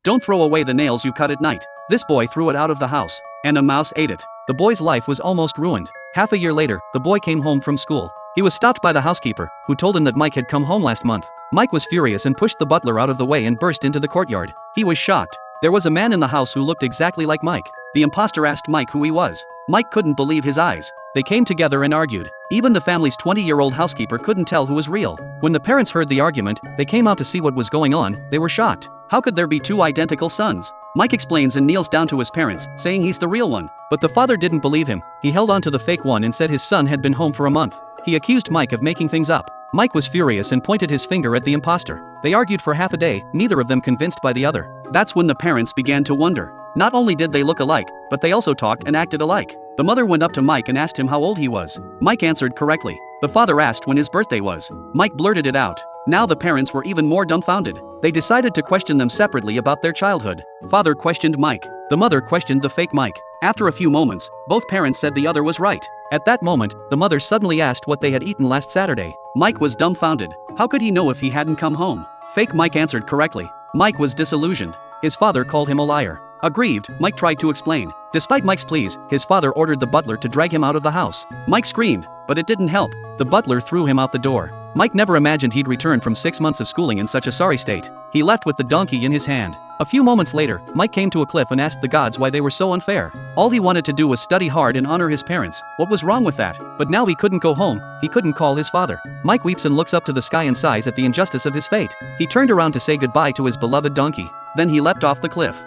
Don't throw away the nails you cut at night. This boy threw it out of the house, and a mouse ate it. The boy's life was almost ruined. Half a year later, the boy came home from school. He was stopped by the housekeeper, who told him that Mike had come home last month. Mike was furious and pushed the butler out of the way and burst into the courtyard. He was shocked. There was a man in the house who looked exactly like Mike. The imposter asked Mike who he was. Mike couldn't believe his eyes. They came together and argued. Even the family's 20-year-old housekeeper couldn't tell who was real. When the parents heard the argument, they came out to see what was going on. They were shocked. How could there be two identical sons? Mike explains and kneels down to his parents, saying he's the real one. But the father didn't believe him. He held on to the fake one and said his son had been home for a month. He accused Mike of making things up. Mike was furious and pointed his finger at the imposter. They argued for half a day, neither of them convinced by the other. That's when the parents began to wonder. Not only did they look alike, but they also talked and acted alike. The mother went up to Mike and asked him how old he was. Mike answered correctly. The father asked when his birthday was. Mike blurted it out. Now the parents were even more dumbfounded. They decided to question them separately about their childhood. Father questioned Mike. The mother questioned the fake Mike. After a few moments, both parents said the other was right. At that moment, the mother suddenly asked what they had eaten last Saturday. Mike was dumbfounded. How could he know if he hadn't come home? Fake Mike answered correctly. Mike was disillusioned. His father called him a liar. Aggrieved, Mike tried to explain. Despite Mike's pleas, his father ordered the butler to drag him out of the house. Mike screamed, but it didn't help. The butler threw him out the door. Mike never imagined he'd return from 6 months of schooling in such a sorry state. He left with the donkey in his hand. A few moments later, Mike came to a cliff and asked the gods why they were so unfair. All he wanted to do was study hard and honor his parents. What was wrong with that? But now he couldn't go home, he couldn't call his father. Mike weeps and looks up to the sky and sighs at the injustice of his fate. He turned around to say goodbye to his beloved donkey. Then he leapt off the cliff.